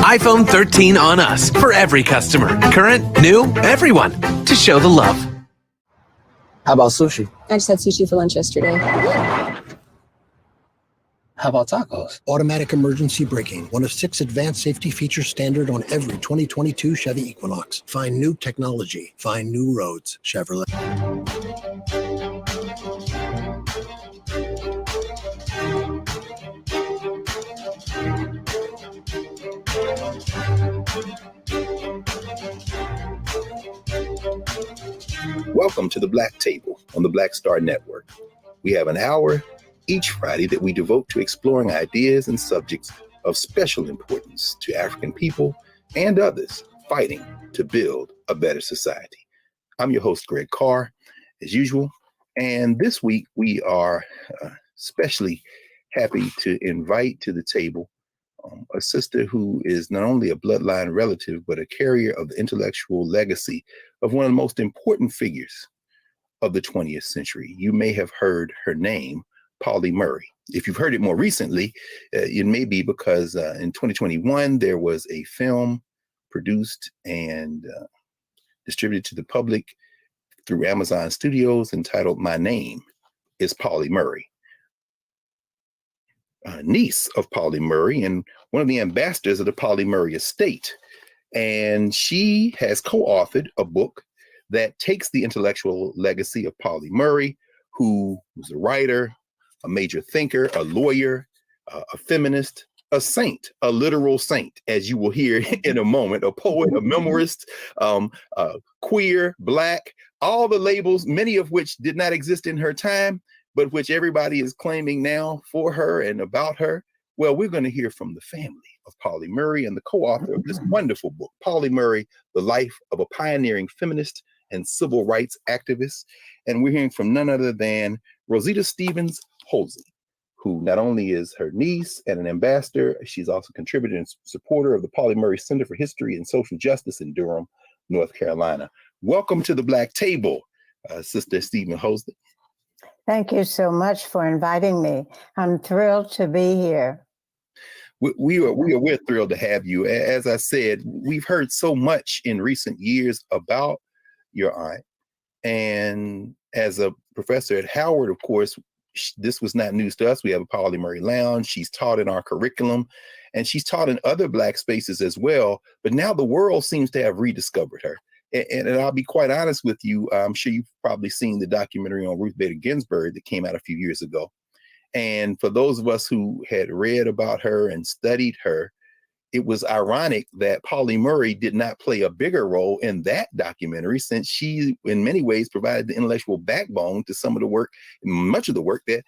iPhone 13 on us for every customer. Current, new, everyone. To show the love. How about sushi? I just had sushi for lunch yesterday. How about tacos? Automatic emergency braking, one of 6 advanced safety features standard on every 2022 Chevy Equinox. Find new technology. Find new roads. Chevrolet. Welcome to the Black Table on the Black Star Network. We have an hour each Friday that we devote to exploring ideas and subjects of special importance to African people and others fighting to build a better society. I'm your host, Greg Carr, as usual. And this week we are especially happy to invite to the table a sister who is not only a bloodline relative, but a carrier of the intellectual legacy of one of the most important figures of the 20th century. You may have heard her name, Pauli Murray. If you've heard it more recently, it may be because in 2021, there was a film produced and distributed to the public through Amazon Studios entitled My Name is Pauli Murray. niece of Pauli Murray and one of the ambassadors of the Pauli Murray estate. And she has co-authored a book that takes the intellectual legacy of Pauli Murray, who was a writer, a major thinker, a lawyer, a feminist, a saint, a literal saint, as you will hear in a moment, a poet, a memoirist, queer, Black, all the labels, many of which did not exist in her time, but which everybody is claiming now for her and about her. Well, we're going to hear from the family of Pauli Murray and the co-author of this wonderful book, Pauli Murray, The Life of a Pioneering Feminist and Civil Rights Activist. And we're hearing from none other than Rosita Stevens Holsey, who not only is her niece and an ambassador, she's also contributor and supporter of the Pauli Murray Center for History and Social Justice in Durham, North Carolina. Welcome to the Black Table, Sister Stevens Holsey. Thank you so much for inviting me. I'm thrilled to be here. We're thrilled to have you. As I said, we've heard so much in recent years about your aunt. And as a professor at Howard, of course, this was not news to us. We have a Pauli Murray Lounge. She's taught in our curriculum, and she's taught in other Black spaces as well. But now the world seems to have rediscovered her. And I'll be quite honest with you. I'm sure you've probably seen the documentary on Ruth Bader Ginsburg that came out a few years ago. And for those of us who had read about her and studied her, it was ironic that Pauli Murray did not play a bigger role in that documentary, since she, in many ways, provided the intellectual backbone to some of the work, much of the work that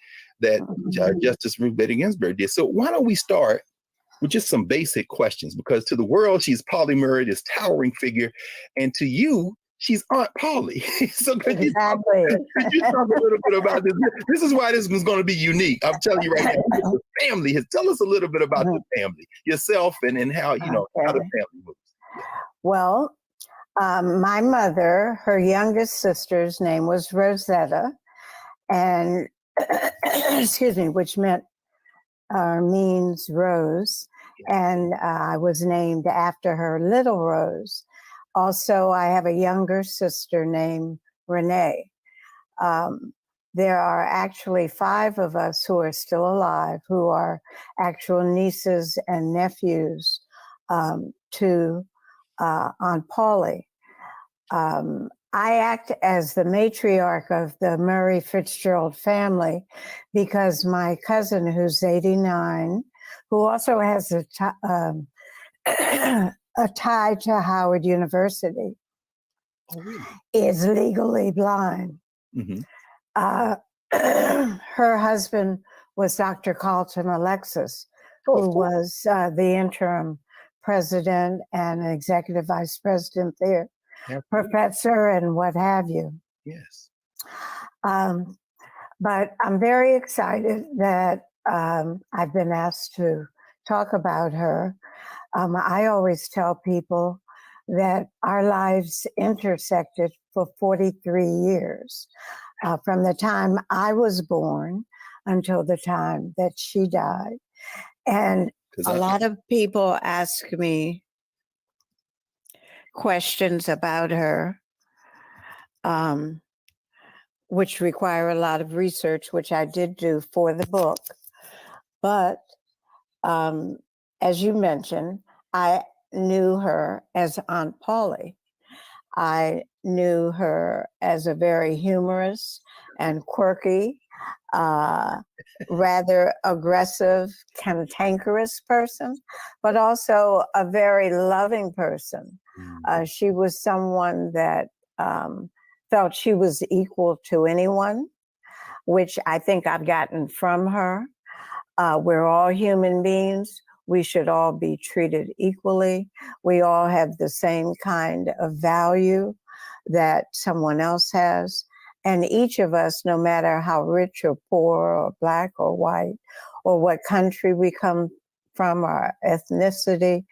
Justice Ruth Bader Ginsburg did. So why don't we start with just some basic questions? Because to the world, she's Pauli Murray, this towering figure, and to you, she's Aunt Pauli. So could you talk a little bit about this? This is why this was going to be unique. I'm telling you right now, the family. Tell us a little bit about the family, yourself, and how, how the family moves. Well, my mother, her youngest sister's name was Rosetta, and excuse me, which means rose, and I was named after her, Little Rose. Also, I have a younger sister named Renee. There are actually 5 of us who are still alive, who are actual nieces and nephews to Aunt Pauli. I act as the matriarch of the Murray Fitzgerald family because my cousin, who's 89, who also has a tie to Howard University, is legally blind. Mm-hmm. Her husband was Dr. Carlton Alexis, who was the interim president and executive vice president there, professor and what have you. Yes. But I'm very excited that I've been asked to talk about her. I always tell people that our lives intersected for 43 years, from the time I was born until the time that she died. And a lot of people ask me questions about her, which require a lot of research, which I did do for the book. But as you mentioned, I knew her as Aunt Pauli. I knew her as a very humorous and quirky, rather aggressive, cantankerous person, but also a very loving person. She was someone that felt she was equal to anyone, which I think I've gotten from her. We're all human beings. We should all be treated equally. We all have the same kind of value that someone else has. And each of us, no matter how rich or poor or Black or white, or what country we come from, our ethnicity,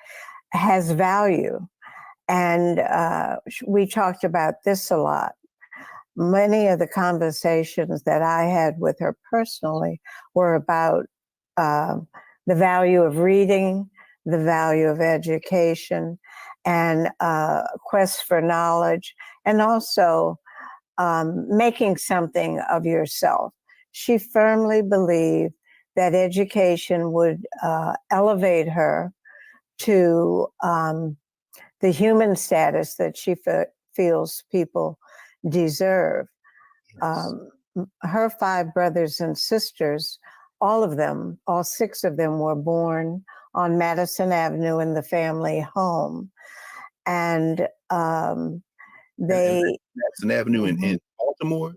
has value. And we talked about this a lot. Many of the conversations that I had with her personally were about the value of reading, the value of education, and quest for knowledge, and also making something of yourself. She firmly believed that education would elevate her to the human status that she feels people deserve. Yes. Her 5 brothers and sisters, all 6 of them were born on Madison Avenue in the family home. And they... Madison Avenue in Baltimore?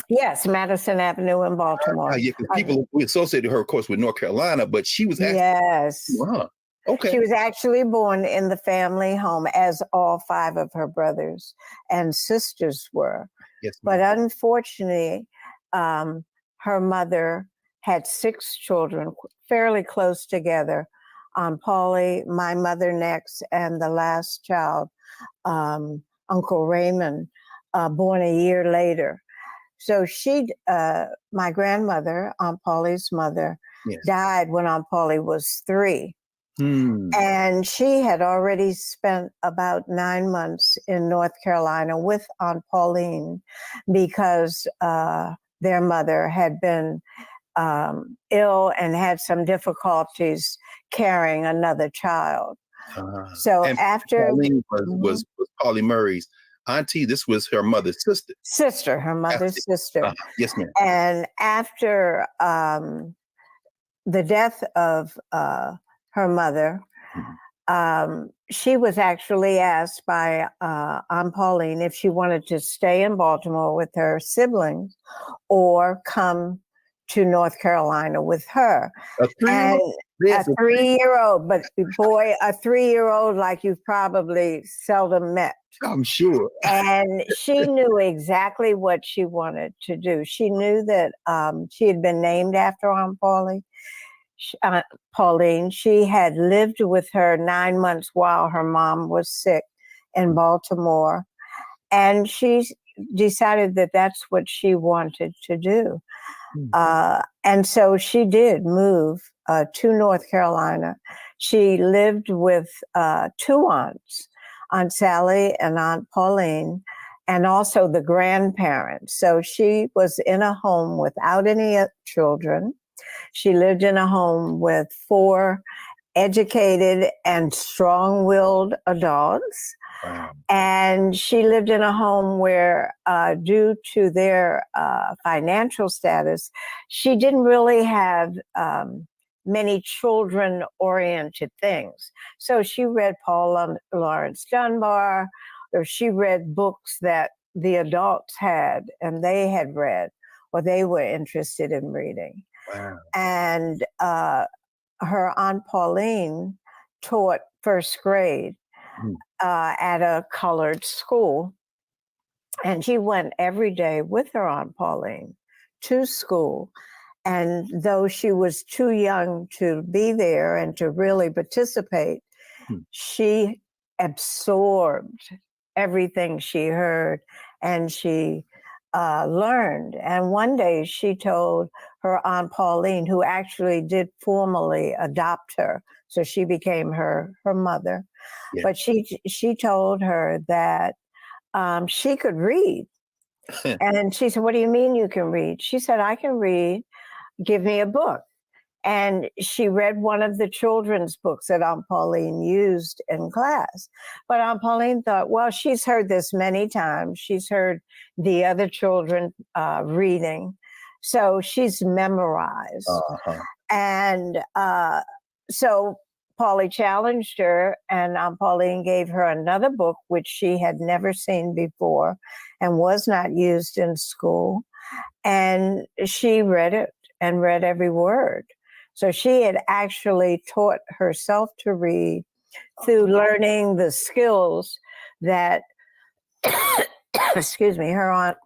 Yes, Madison Avenue in Baltimore. Yeah, because people, we associated her, of course, with North Carolina, but she was actually... Yes. Okay. She was actually born in the family home, as all 5 of her brothers and sisters were. Yes, but unfortunately, her mother had 6 children fairly close together. Polly, my mother next, and the last child, Uncle Raymond, born a year later. So my grandmother, Aunt Polly's mother, died when Aunt Polly was 3. And she had already spent about 9 months in North Carolina with Aunt Pauline because their mother had been ill and had some difficulties carrying another child. So and after Pauline was Polly Murray's auntie. This was her mother's sister. Her mother's sister. Yes, ma'am. And after the death of her mother, she was actually asked by Aunt Pauline if she wanted to stay in Baltimore with her siblings or come to North Carolina with her. A 3-year-old, but boy, a 3-year-old like you've probably seldom met. I'm sure. And she knew exactly what she wanted to do. She knew that she had been named after Aunt Pauline. She had lived with her 9 months while her mom was sick in Baltimore. And she decided that that's what she wanted to do. And so she did move to North Carolina. She lived with 2 aunts, Aunt Sally and Aunt Pauline, and also the grandparents. So she was in a home without any children. She lived in a home with 4 educated and strong-willed adults. Wow. And she lived in a home where, due to their financial status, she didn't really have many children-oriented things. So she read Paul Laurence Dunbar, or she read books that the adults had and they had read or they were interested in reading. Wow. And her Aunt Pauline taught 1st grade at a colored school. And she went every day with her Aunt Pauline to school. And though she was too young to be there and to really participate, she absorbed everything she heard and she learned. And one day she told her Aunt Pauline, who actually did formally adopt her, so she became her mother. Yeah. But she told her that she could read. And she said, "What do you mean you can read?" She said, "I can read. Give me a book." And she read one of the children's books that Aunt Pauline used in class. But Aunt Pauline thought, well, she's heard this many times. She's heard the other children reading. So she's memorized. And so Polly challenged her, and Aunt Pauline gave her another book, which she had never seen before and was not used in school. And she read it and read every word. So she had actually taught herself to read through learning the skills that, excuse me, her Aunt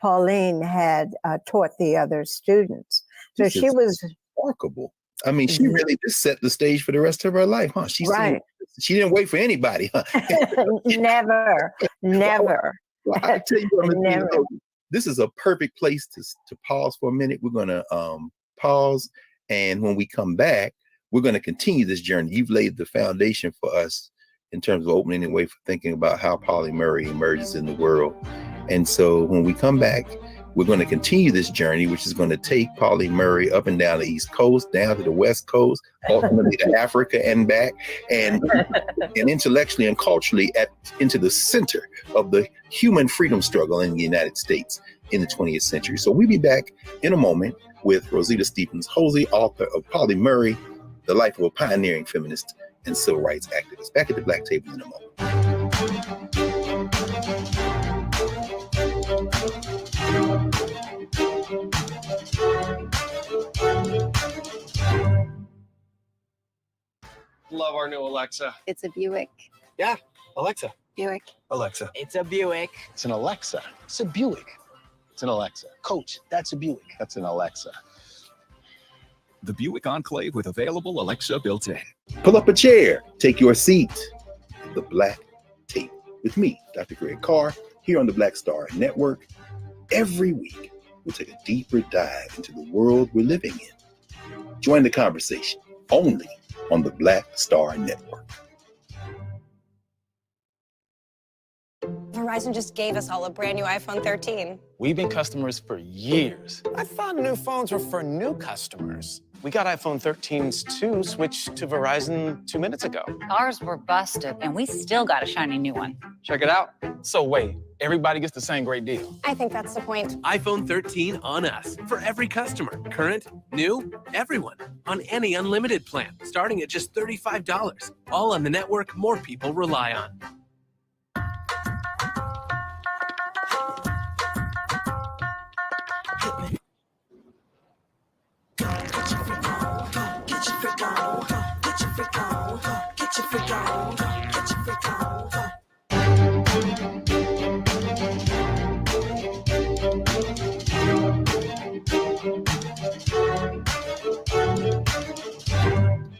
Pauline had taught the other students. So she was remarkable. I mean, she really just set the stage for the rest of her life, huh? She didn't wait for anybody, huh? Never. Well, I tell you, this is a perfect place to pause for a minute. We're going to pause. And when we come back, we're going to continue this journey. You've laid the foundation for us in terms of opening the way for thinking about how Polly Murray emerges in the world. And so when we come back, We're going to continue this journey, which is going to take Pauli Murray up and down the East Coast, down to the West Coast, ultimately to Africa and back, and intellectually and culturally into the center of the human freedom struggle in the United States in the 20th century. So we'll be back in a moment with Rosita Stevens-Hosley, author of Pauli Murray, The Life of a Pioneering Feminist and Civil Rights Activist. Back at the Black Table in a moment. Love our new Alexa. It's a Buick. Yeah, Alexa. Buick. Alexa. It's a Buick. It's an Alexa. It's a Buick. It's an Alexa. Coach, that's a Buick. That's an Alexa. The Buick Enclave with available Alexa built in. Pull up a chair, take your seat at the Black Table with me, Dr. Greg Carr, here on the Black Star Network. Every week, we'll take a deeper dive into the world we're living in. Join the conversation only on the Black Star Network. Verizon just gave us all a brand new iPhone 13. We've been customers for years. I thought new phones were for new customers. We got iPhone 13s too, switched to Verizon 2 minutes ago. Ours were busted, and we still got a shiny new one. Check it out. So wait, everybody gets the same great deal. I think that's the point. iPhone 13 on us for every customer. Current, new, everyone. On any unlimited plan, starting at just $35. All on the network more people rely on.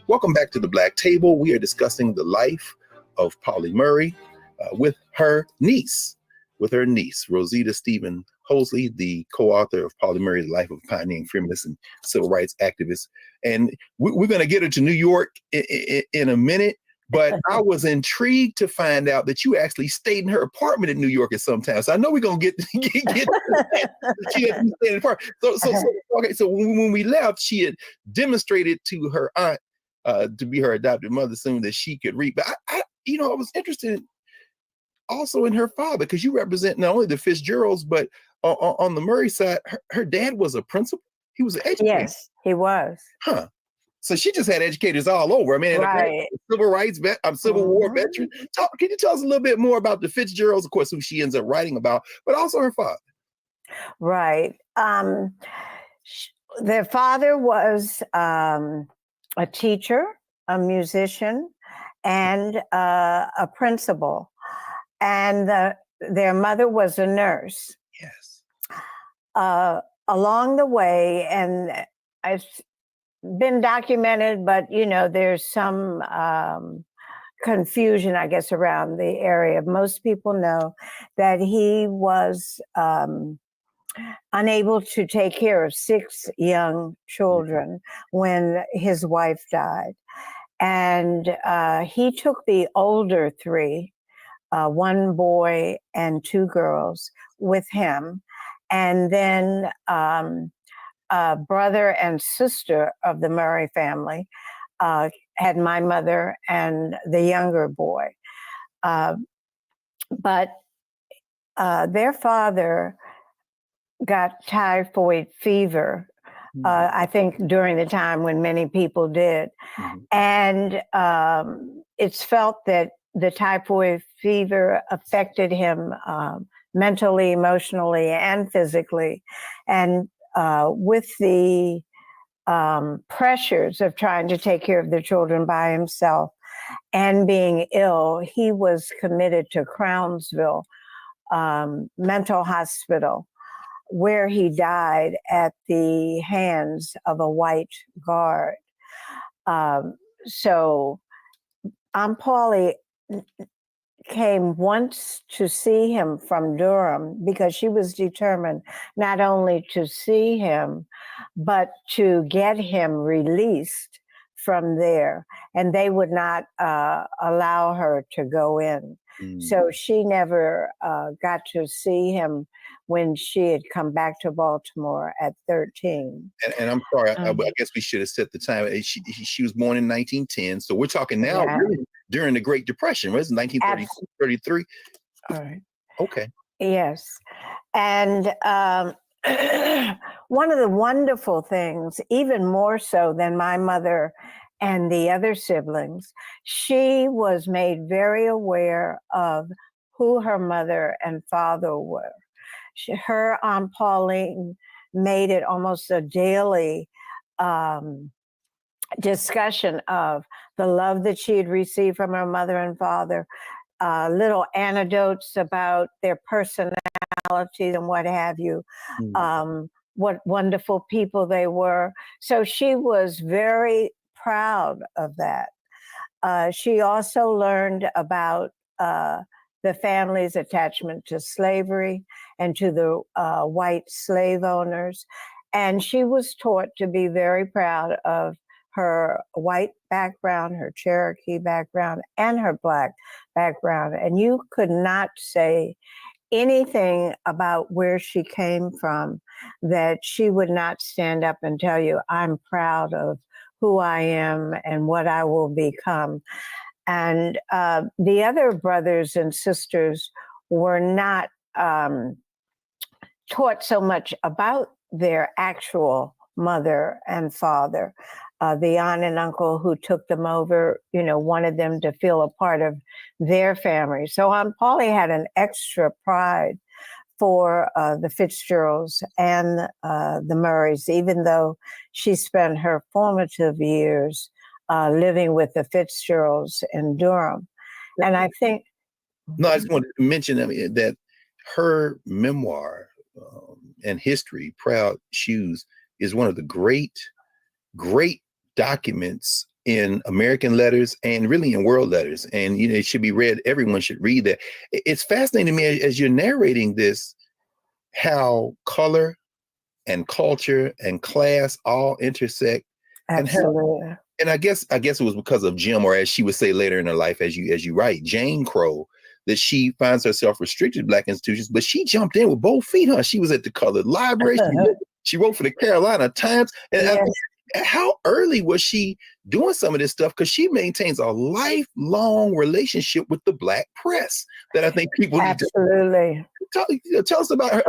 Welcome back to the Black Table. We are discussing the life of Pauli Murray with her niece, Rosita Stevens-Hosley, the co-author of Pauli Murray, The Life of a Pioneering Feminist and Civil Rights Activist. And we're going to get her to New York in a minute, but I was intrigued to find out that you actually stayed in her apartment in New York at some time. So I know we're going to get she had stayed in the apartment. So when we left, she had demonstrated to her aunt, to be her adopted mother, soon that she could read. But I was interested also in her father, because you represent not only the Fitzgeralds, but on the Murray side, her dad was a principal. He was an educator. Yes, he was. Huh. So she just had educators all over. I mean, Right. civil rights vet, Civil War veteran. Can you tell us a little bit more about the Fitzgeralds, of course, who she ends up writing about, but also her father? Right. Their father was a teacher, a musician, and a principal. And their mother was a nurse. Yes. Along the way, and it's been documented, but there's some confusion, I guess, around the area. Most people know that he was unable to take care of 6 young children when his wife died. And he took the older 3, 1 boy and 2 girls, with him. And then brother and sister of the Murray family had my mother and the younger boy. But their father got typhoid fever, I think during the time when many people did. And it's felt that the typhoid fever affected him mentally, emotionally, and physically. And with the pressures of trying to take care of the children by himself and being ill, he was committed to Crownsville Mental Hospital, where he died at the hands of a white guard. So Aunt Pauli came once to see him from Durham because she was determined not only to see him, but to get him released from there, and they would not allow her to go in. So she never got to see him when she had come back to Baltimore at 13. And I'm sorry, I guess we should have set the time. She was born in 1910, so we're talking now really during the Great Depression. Right? It's 1933. All right. Okay. Yes. And one of the wonderful things, even more so than my mother and the other siblings, she was made very aware of who her mother and father were. Her Aunt Pauline made it almost a daily discussion of the love that she had received from her mother and father, little anecdotes about their personalities and what have you, what wonderful people they were. So she was very proud of that. She also learned about the family's attachment to slavery and to the white slave owners. And she was taught to be very proud of her white background, her Cherokee background, and her Black background. And you could not say anything about where she came from that she would not stand up and tell you, I'm proud of who I am and what I will become. And the other brothers and sisters were not taught so much about their actual mother and father. The aunt and uncle who took them over, wanted them to feel a part of their family. So Aunt Polly had an extra pride for the Fitzgeralds and the Murrays, even though she spent her formative years living with the Fitzgeralds in Durham. And I think... No, I just wanted to mention that her memoir and history, Proud Shoes, is one of the great documents in American letters and really in world letters. And, it should be read. Everyone should read that. It's fascinating to me as you're narrating this, how color and culture and class all intersect. Absolutely. And I guess it was because of Jim, or as she would say later in her life, as you write, Jane Crow, that she finds herself restricted to Black institutions, but she jumped in with both feet, huh? She was at the Colored Library. She wrote for the Carolina Times. And Yes. how early was she doing some of this stuff? Because she maintains a lifelong relationship with the Black press that I think people need to tell us about her.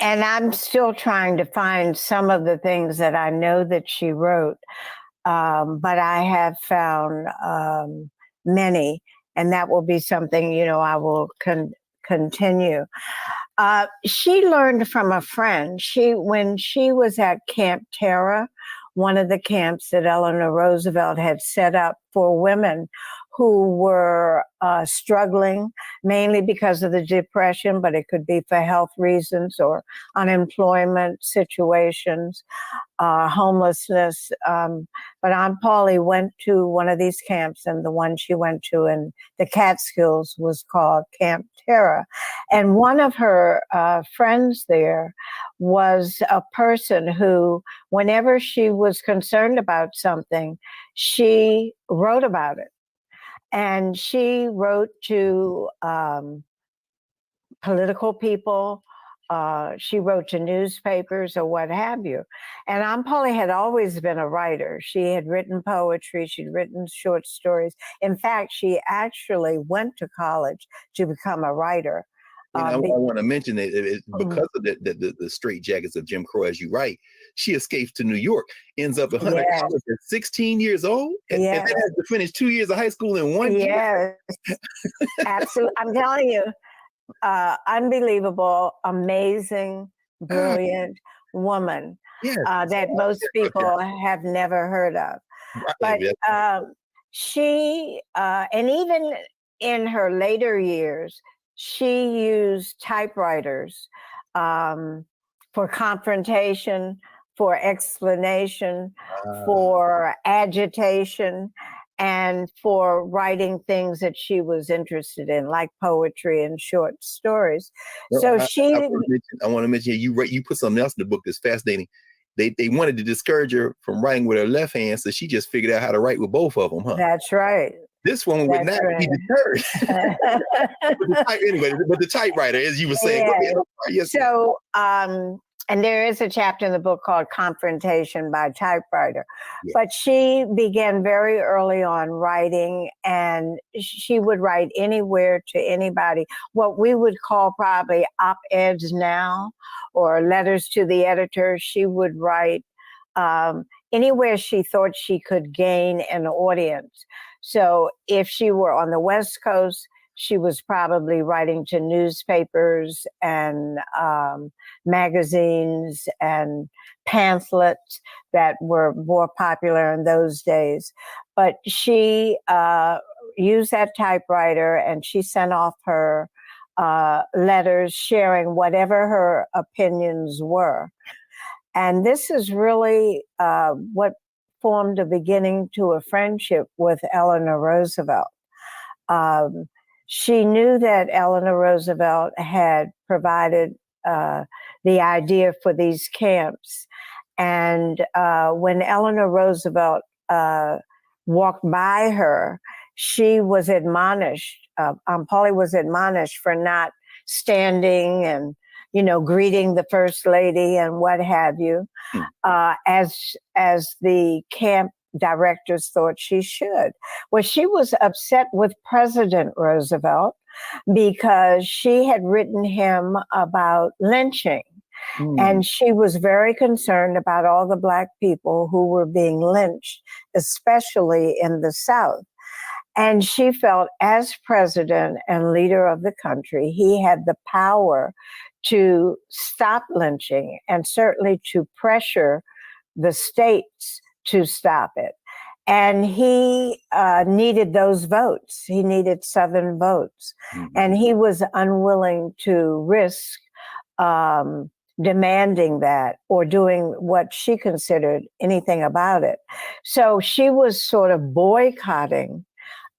And I'm still trying to find some of the things that I know that she wrote, but I have found many, and that will be something, I will continue. She learned from a friend. When she was at Camp Terra, one of the camps that Eleanor Roosevelt had set up for women who were struggling, mainly because of the Depression, but it could be for health reasons or unemployment situations, homelessness. But Aunt Polly went to one of these camps, and the one she went to in the Catskills was called Camp Terra. And one of her friends there was a person who, whenever she was concerned about something, she wrote about it. And she wrote to political people. She wrote to newspapers or what have you. And Aunt Polly had always been a writer. She had written poetry. She'd written short stories. In fact, she actually went to college to become a writer. I want to mention that because of the straitjackets of Jim Crow, as you write, she escapes to New York, ends up at Hunter College at 16 years old, and then has to finish 2 years of high school in 1 year. Yes, absolutely. I'm telling you, unbelievable, amazing, brilliant woman that most people have never heard of. But she, and even in her later years, she used typewriters for confrontation, for explanation, for agitation, and for writing things that she was interested in, like poetry and short stories. I want to mention you put something else in the book that's fascinating. they wanted to discourage her from writing with her left hand, so she just figured out how to write with both of them, huh? That's right. This woman would not be deterred. Anyway, but the typewriter, as you were saying. Yeah. Yes. So, and there is a chapter in the book called Confrontation by Typewriter. Yeah. But she began very early on writing, and she would write anywhere to anybody, what we would call probably op-eds now, or letters to the editor. She would write anywhere she thought she could gain an audience. So if she were on the West Coast, she was probably writing to newspapers and magazines and pamphlets that were more popular in those days. But she used that typewriter, and she sent off her letters sharing whatever her opinions were. And this is really what formed a beginning to a friendship with Eleanor Roosevelt. She knew that Eleanor Roosevelt had provided the idea for these camps. And when Eleanor Roosevelt walked by her, she was admonished, Polly was admonished for not standing and, you know, greeting the First Lady and what have you, as the camp directors thought she should. Well, she was upset with President Roosevelt because she had written him about lynching. And she was very concerned about all the Black people who were being lynched, especially in the South. And she felt, as president and leader of the country, he had the power to stop lynching and certainly to pressure the states to stop it. And he needed those votes. He needed Southern votes. And he was unwilling to risk demanding that or doing what she considered anything about it. So she was sort of boycotting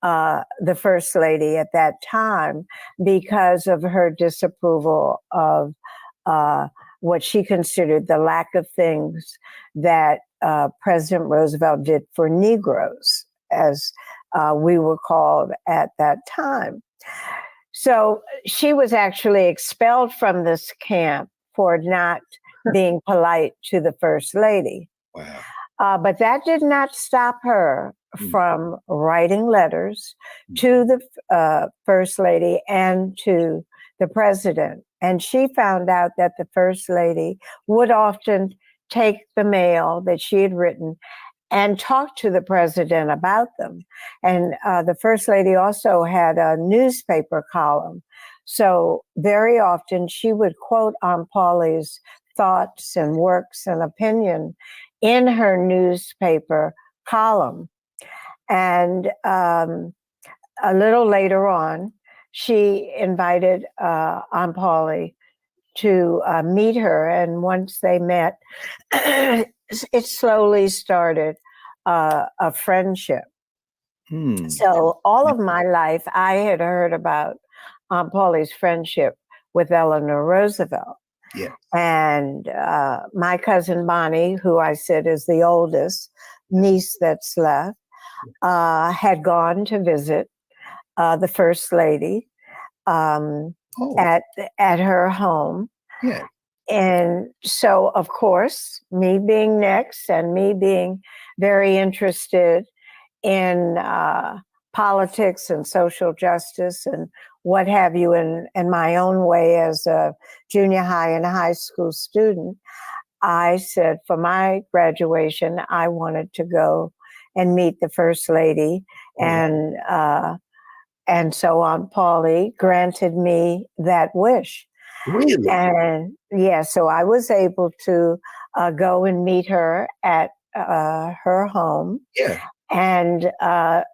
the First Lady at that time because of her disapproval of what she considered the lack of things that President Roosevelt did for Negroes, as we were called at that time. So she was actually expelled from this camp for not being polite to the First Lady. Wow. But that did not stop her from writing letters to the First Lady and to the President. And she found out that the First Lady would often take the mail that she had written and talk to the President about them. And the First Lady also had a newspaper column. So very often she would quote Aunt Polly's thoughts and works and opinion in her newspaper column. And a little later on, she invited Aunt Polly to meet her. And once they met, it slowly started a friendship. So all of my life, I had heard about Aunt Polly's friendship with Eleanor Roosevelt. Yeah. And my cousin Bonnie, who I said is the oldest niece that's left, had gone to visit the First Lady at her home. Yeah. And so, of course, me being next and me being very interested in politics and social justice and what have you, in my own way as a junior high and high school student, I said for my graduation, I wanted to go and meet the First Lady. And so Aunt Polly granted me that wish. Really? And yeah, so I was able to go and meet her at her home. Yeah. And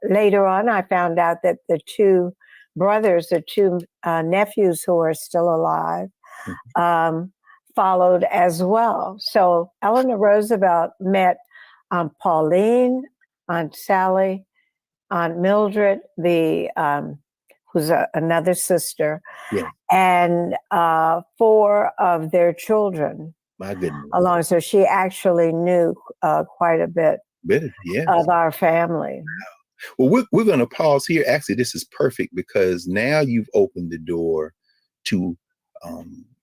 later on, I found out that the two brothers, the two nephews who are still alive, followed as well. So Eleanor Roosevelt met Aunt Pauline, Aunt Sally, Aunt Mildred, who's another sister, and 4 of their children. My goodness. along. So she actually knew quite a bit Yes. of our family. Well, we're going to pause here. Actually, this is perfect because now you've opened the door to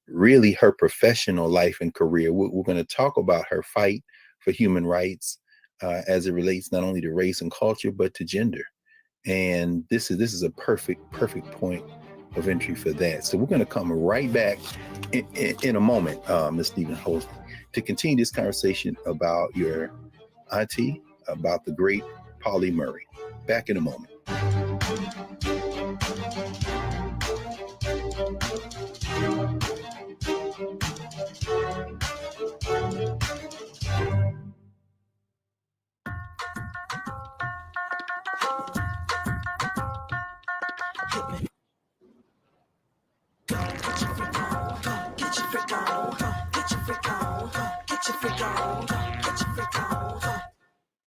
really her professional life and career. We're going to talk about her fight for human rights as it relates not only to race and culture, but to gender. And this is a perfect point of entry for that. So we're going to come right back in a moment, Ms. Stephen Host, to continue this conversation about your auntie, about the great Polly Murray. Back in a moment.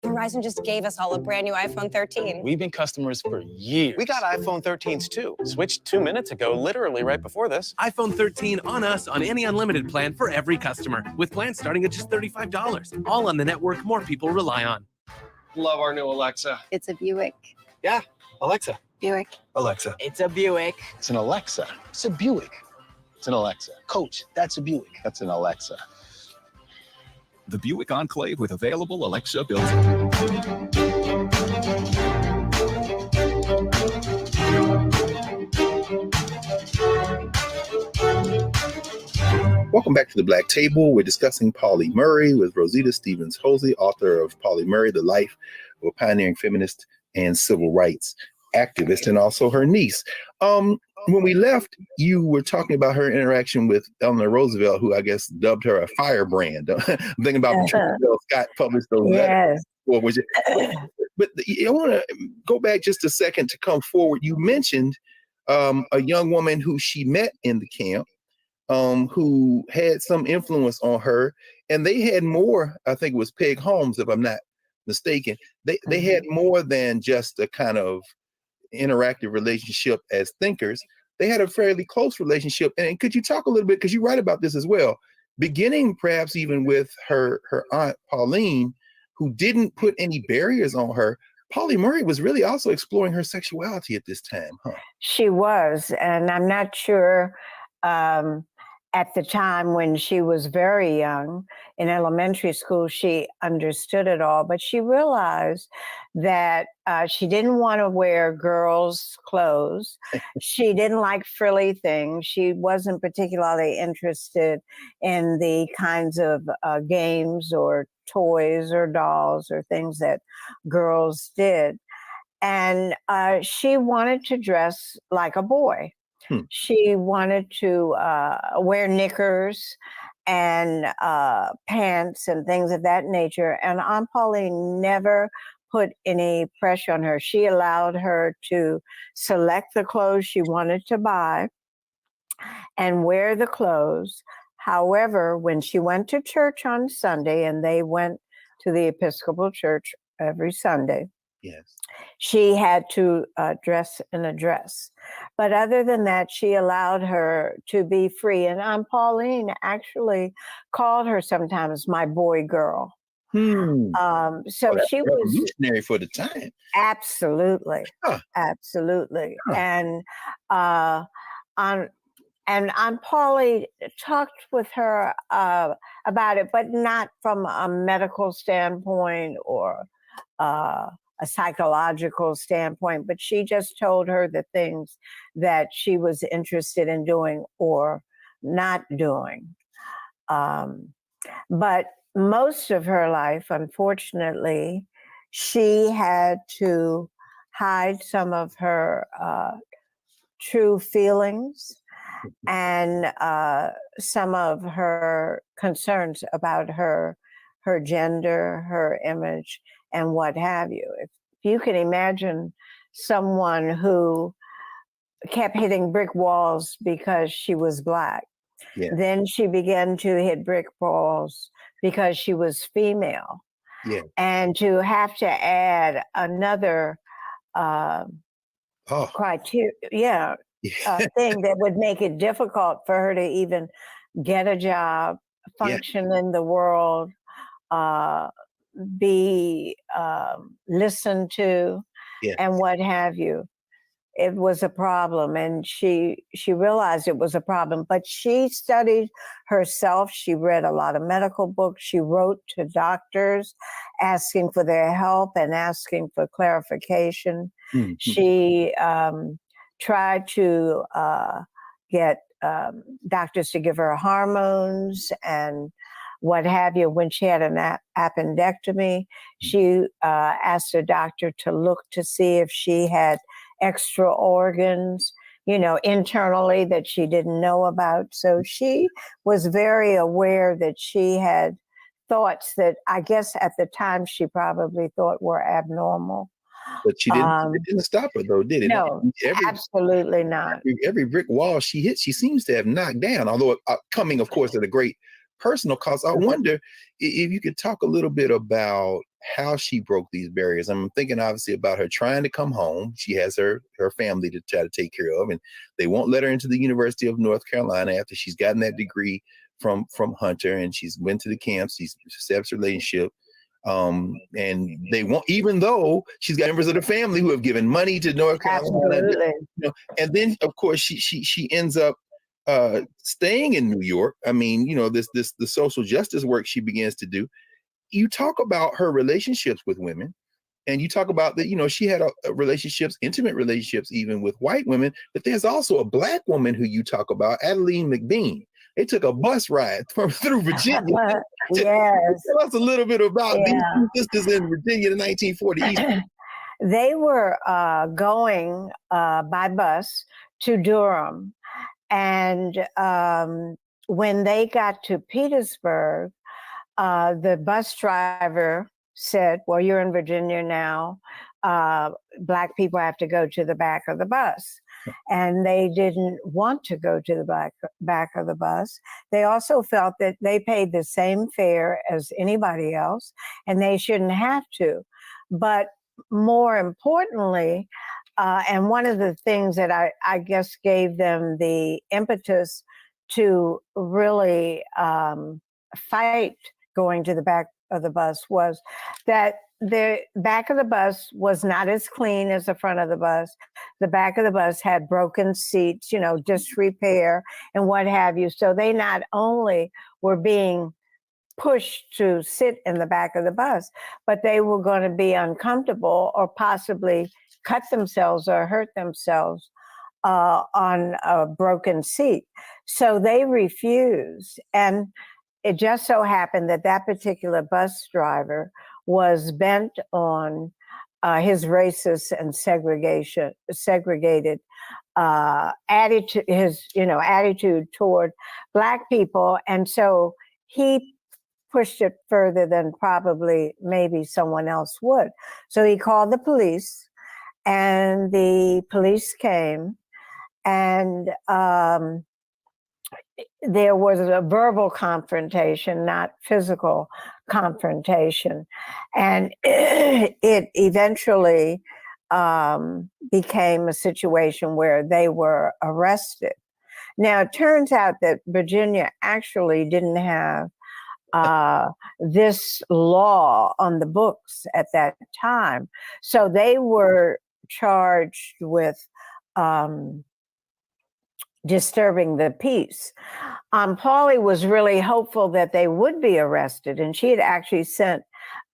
Verizon just gave us all a brand new iPhone 13. We've been customers for years. We got iPhone 13s too. Switched 2 minutes ago, literally right before this. iPhone 13 on us on any unlimited plan for every customer, with plans starting at just $35. All on the network more people rely on. Love our new Alexa. It's a Buick. Yeah, Alexa. Buick. Alexa. It's a Buick. It's an Alexa. It's a Buick. It's an Alexa. Coach, that's a Buick. That's an Alexa. The Buick Enclave with available Alexa built-in. Welcome back to the Black Table. We're discussing Polly Murray with Rosita Stevens-Hosey, author of Polly Murray, The Life of a Pioneering Feminist and Civil Rights Activist, and also her niece. When we left, you were talking about her interaction with Eleanor Roosevelt, who I guess dubbed her a firebrand. I'm thinking about Patricia Bell Scott published those letters. Or was it? But I want to go back just a second to come forward. You mentioned a young woman who she met in the camp, who had some influence on her, and they had more. I think it was Peg Holmes, if I'm not mistaken. They had more than just a kind of interactive relationship as thinkers. They had a fairly close relationship. And could you talk a little bit, because you write about this as well, beginning perhaps even with her aunt Pauline, who didn't put any barriers on her. Polly Murray was really also exploring her sexuality at this time, huh? She was, and I'm not sure at the time when she was very young in elementary school, she understood it all, but she realized that she didn't want to wear girls' clothes. She didn't like frilly things. She wasn't particularly interested in the kinds of games or toys or dolls or things that girls did. And she wanted to dress like a boy. She wanted to wear knickers and pants and things of that nature. And Aunt Pauline never put any pressure on her. She allowed her to select the clothes she wanted to buy and wear the clothes. However, when she went to church on Sunday, and they went to the Episcopal Church every Sunday, yes, she had to dress in a dress. But other than that, she allowed her to be free. And Aunt Pauline actually called her sometimes my boy girl. So she was revolutionary for the time. Absolutely. Absolutely. And Aunt Paulie talked with her about it, but not from a medical standpoint or a psychological standpoint, but she just told her the things that she was interested in doing or not doing. But most of her life, unfortunately, she had to hide some of her true feelings and some of her concerns about her gender, her image, and what have you. If you can imagine someone who kept hitting brick walls because she was Black, then she began to hit brick walls because she was female. And to have to add another criteria, thing that would make it difficult for her to even get a job, function in the world, be listened to, Yeah. and what have you. It was a problem, and she realized it was a problem, but she studied herself. She read a lot of medical books. She wrote to doctors asking for their help and asking for clarification. Mm-hmm. She tried to get doctors to give her hormones and what have you. When she had an appendectomy, she asked her doctor to look to see if she had extra organs, internally that she didn't know about. So she was very aware that she had thoughts that I guess at the time she probably thought were abnormal. But it didn't stop her though, did it? No, absolutely not. Every brick wall she hit, she seems to have knocked down, although coming, of course, at a great personal cost. I wonder if you could talk a little bit about how she broke these barriers. I'm thinking obviously about her trying to come home. She has her family to try to take care of, and they won't let her into the University of North Carolina after she's gotten that degree from Hunter, and she's went to the camps. She's established a relationship. And they won't, even though she's got members of the family who have given money to North Carolina. Absolutely. And then of course she ends up staying in New York. I mean, the social justice work she begins to do. You talk about her relationships with women, and you talk about that, she had intimate relationships even with white women, but there's also a Black woman who you talk about, Adeline McBean. They took a bus ride through Virginia. Yes. Tell us a little bit about these two sisters in Virginia in the 1940s. They were going by bus to Durham. And when they got to Petersburg, the bus driver said, well, you're in Virginia now. Black people have to go to the back of the bus. And they didn't want to go to the back of the bus. They also felt that they paid the same fare as anybody else, and they shouldn't have to. But more importantly, and one of the things that I guess gave them the impetus to really fight going to the back of the bus was that the back of the bus was not as clean as the front of the bus. The back of the bus had broken seats, disrepair and what have you. So they not only were being pushed to sit in the back of the bus, but they were going to be uncomfortable or possibly cut themselves or hurt themselves on a broken seat. So they refused. And it just so happened that that particular bus driver was bent on his racist and segregated attitude, his attitude toward Black people, and so he pushed it further than probably maybe someone else would. So he called the police, and the police came, and there was a verbal confrontation, not physical confrontation. And it eventually became a situation where they were arrested. Now, it turns out that Virginia actually didn't have this law on the books at that time. So they were charged with disturbing the peace. Paulie was really hopeful that they would be arrested, and she had actually sent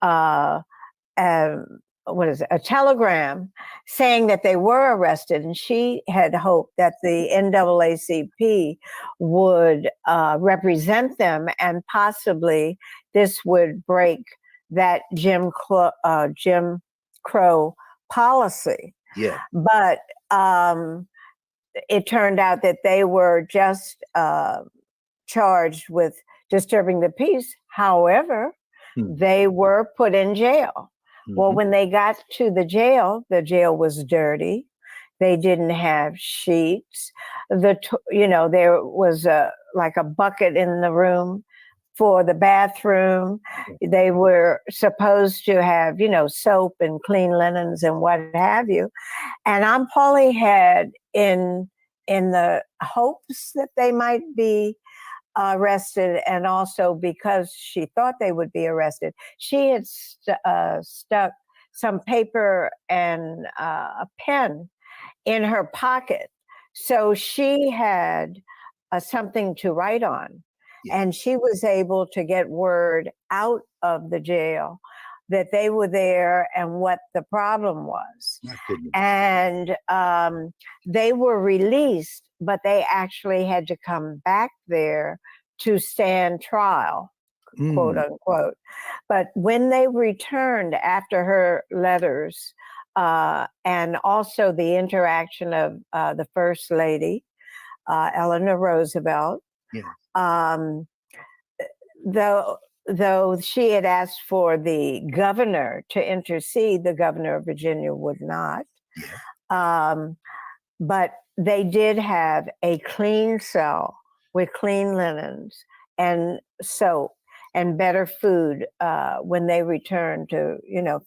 a telegram saying that they were arrested, and she had hoped that the NAACP would represent them, and possibly this would break that Jim Crow policy. Yeah. But it turned out that they were just charged with disturbing the peace. However, they were put in jail. Well, when they got to the jail was dirty. They didn't have sheets. There was like a bucket in the room for the bathroom. They were supposed to have, soap and clean linens and what have you. And Aunt Polly had, in the hopes that they might be arrested, and also because she thought they would be arrested, she had stuck some paper and a pen in her pocket. So she had something to write on. And she was able to get word out of the jail that they were there and what the problem was. And they were released, but they actually had to come back there to stand trial, quote unquote. But when they returned after her letters, and also the interaction of the First Lady, Eleanor Roosevelt, though she had asked for the governor to intercede, the governor of Virginia would not. But they did have a clean cell with clean linens and soap and better food when they returned to,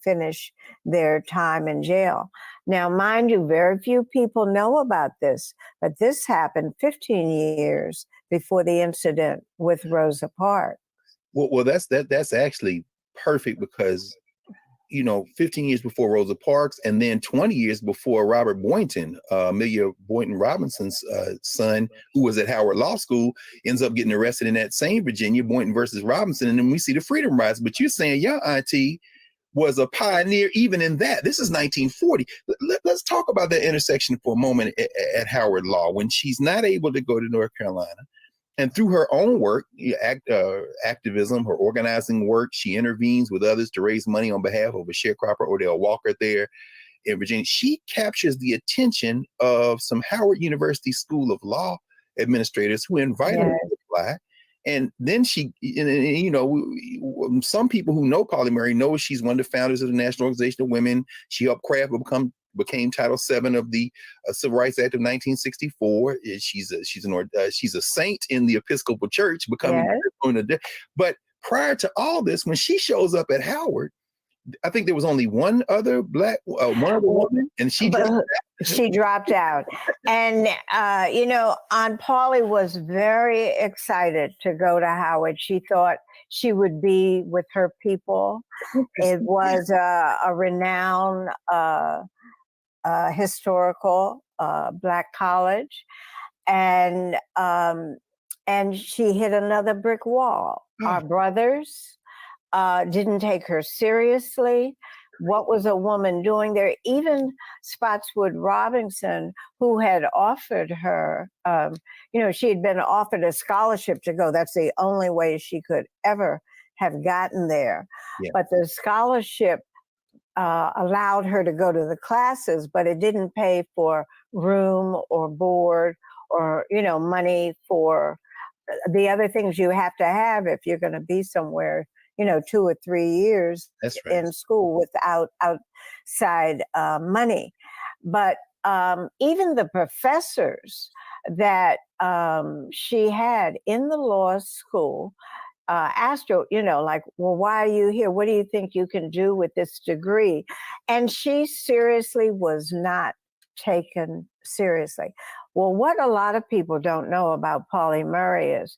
finish their time in jail. Now, mind you, very few people know about this, but this happened 15 years before the incident with Rosa Parks. Well, that's actually perfect because, 15 years before Rosa Parks, and then 20 years before Robert Boynton, Amelia Boynton Robinson's son, who was at Howard Law School, ends up getting arrested in that same Virginia, Boynton versus Robinson, and then we see the Freedom Rides. But you're saying your auntie was a pioneer even in that. This is 1940. Let's talk about that intersection for a moment at Howard Law, when she's not able to go to North Carolina. And through her own work, activism, her organizing work, she intervenes with others to raise money on behalf of a sharecropper, Odell Walker, there in Virginia. She captures the attention of some Howard University School of Law administrators who invite her to apply. And then she, some people who know Pauli Murray know she's one of the founders of the National Organization of Women. She helped craft became Title VII of the Civil Rights Act of 1964. She's a saint in the Episcopal Church, becoming. But prior to all this, when she shows up at Howard, I think there was only one other woman, and she dropped out. And Aunt Pauli was very excited to go to Howard. She thought she would be with her people. It was a renowned historical Black college, and she hit another brick wall. Our brothers didn't take her seriously. What was a woman doing there? Even Spotswood Robinson, who had offered her, she had been offered a scholarship to go. That's the only way she could ever have gotten there. But the scholarship allowed her to go to the classes, but it didn't pay for room or board or, money for the other things you have to have if you're going to be somewhere, 2 or 3 years in school without outside money. But even the professors that she had in the law school asked her, well, why are you here? What do you think you can do with this degree? And she seriously was not taken seriously. Well, what a lot of people don't know about Pauli Murray is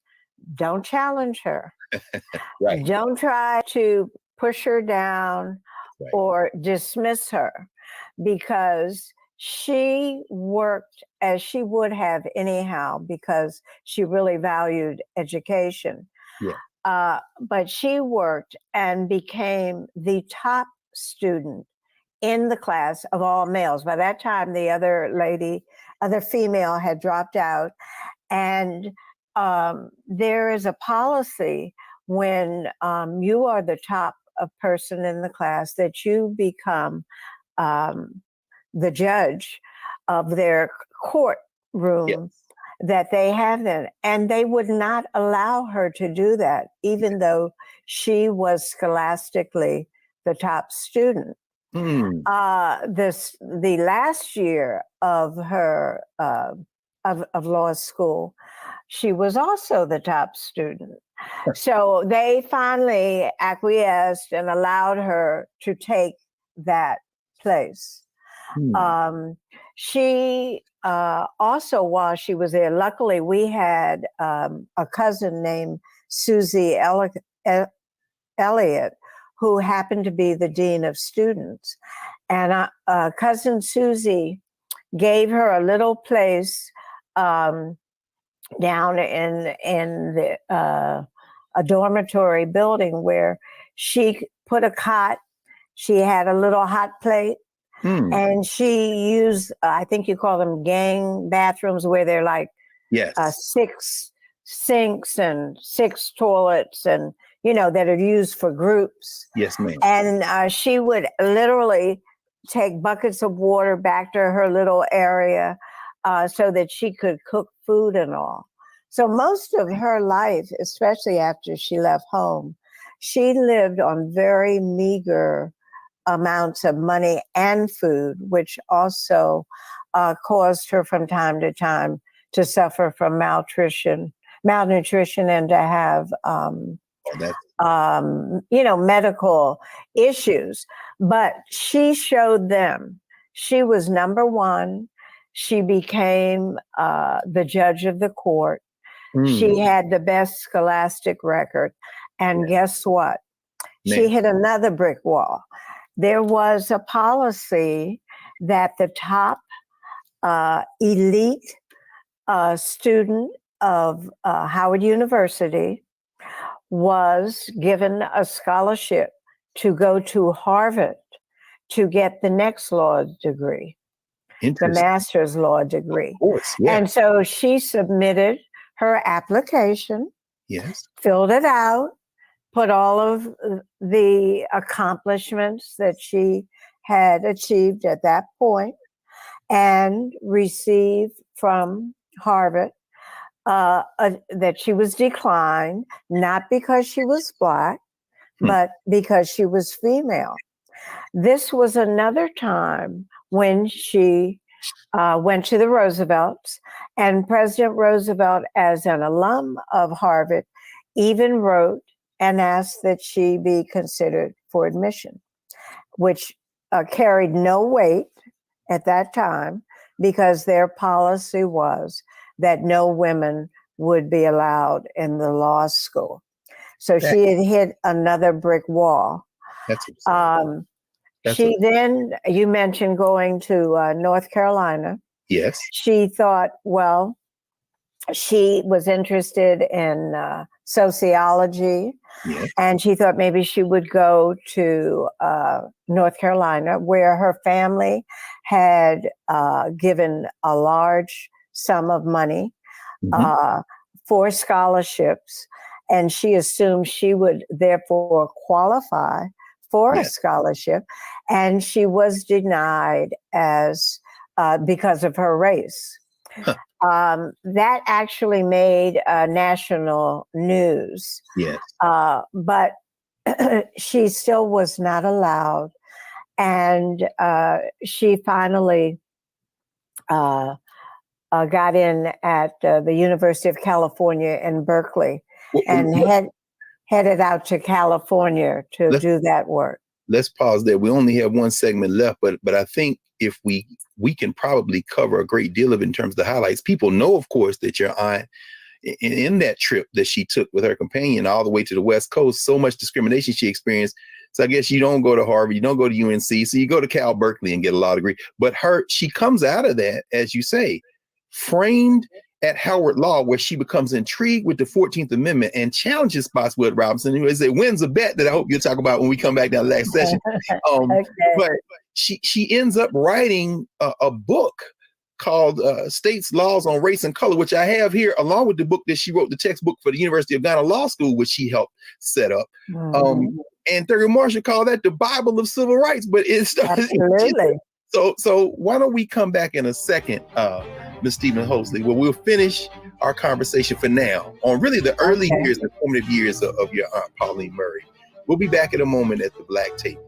don't challenge her. Don't try to push her down or dismiss her, because she worked as she would have anyhow, because she really valued education. But she worked and became the top student in the class of all males. By that time, the other female had dropped out. And there is a policy when you are the top person in the class that you become the judge of their courtroom that they have then. And they would not allow her to do that, even though she was scholastically the top student. The last year of her of law school, she was also the top student. So they finally acquiesced and allowed her to take that place. She also, while she was there, luckily we had a cousin named Susie Elliott, who happened to be the dean of students. And cousin Susie gave her a little place down in the, a dormitory building where she put a cot. She had a little hot plate. And she used, I think you call them gang bathrooms, where they're like Yes. 6 sinks and 6 toilets, and that are used for groups. Yes, ma'am. And she would literally take buckets of water back to her little area so that she could cook food and all. So most of her life, especially after she left home, she lived on very meager amounts of money and food, which also caused her from time to time to suffer from malnutrition, and to have, medical issues. But she showed them. She was number one. She became the judge of the court. She had the best scholastic record. And guess what? She hit another brick wall. There was a policy that the top elite student of Howard University was given a scholarship to go to Harvard to get the next law degree, the master's law degree. Of course, yeah. And so she submitted her application, filled it out, put all of the accomplishments that she had achieved at that point, and received from Harvard that she was declined, not because she was Black, but because she was female. This was another time when she went to the Roosevelts, and President Roosevelt, as an alum of Harvard, even wrote and asked that she be considered for admission, which carried no weight at that time because their policy was that no women would be allowed in the law school. So she had hit another brick wall. She then, you mentioned going to North Carolina. Yes. She thought, well, she was interested in sociology, and she thought maybe she would go to North Carolina, where her family had given a large sum of money for scholarships, and she assumed she would therefore qualify for a scholarship, and she was denied as because of her race. That actually made national news. Yes. But she still was not allowed. And she finally got in at the University of California in Berkeley, and headed out to California to do that work. Let's pause there. We only have one segment left, but I think if we can probably cover a great deal of it in terms of the highlights. People know, of course, that your aunt, in that trip that she took with her companion all the way to the West Coast, so much discrimination she experienced. So I guess you don't go to Harvard, you don't go to UNC, so you go to Cal Berkeley and get a law degree. But she comes out of that, as you say, framed at Howard Law, where she becomes intrigued with the 14th Amendment and challenges Spotswood Robinson, who wins a bet that I hope you'll talk about when we come back to the next session. But she ends up writing a book called States Laws on Race and Color, which I have here, along with the book that she wrote, the textbook for the University of Ghana Law School, which she helped set up. And Thurgood Marshall called that the Bible of Civil Rights, but it started. Absolutely. So why don't we come back in a second, Ms. Stephen Hosley, where we'll finish our conversation for now on really the early years, the formative years of your Aunt Pauline Murray. We'll be back in a moment at the Black Table.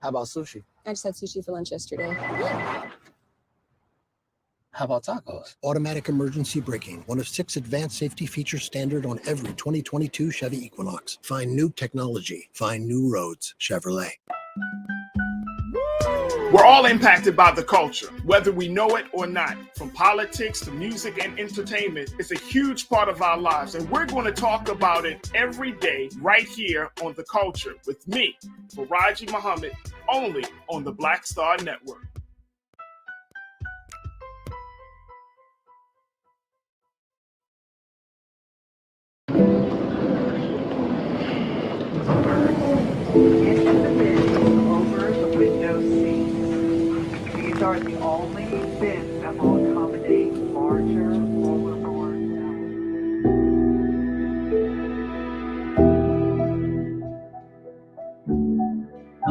How about sushi? I just had sushi for lunch yesterday. How How about tacos? Automatic emergency braking, one of 6 advanced safety features standard on every 2022 Chevy Equinox. Find new technology. Find new roads. Chevrolet. We're all impacted by the culture, whether we know it or not. From politics to music and entertainment, it's a huge part of our lives, and we're going to talk about it every day right here on The Culture with me, Faraji Muhammad, only on the Black Star Network. Over the window seats. These are the only bins that will accommodate larger overboard.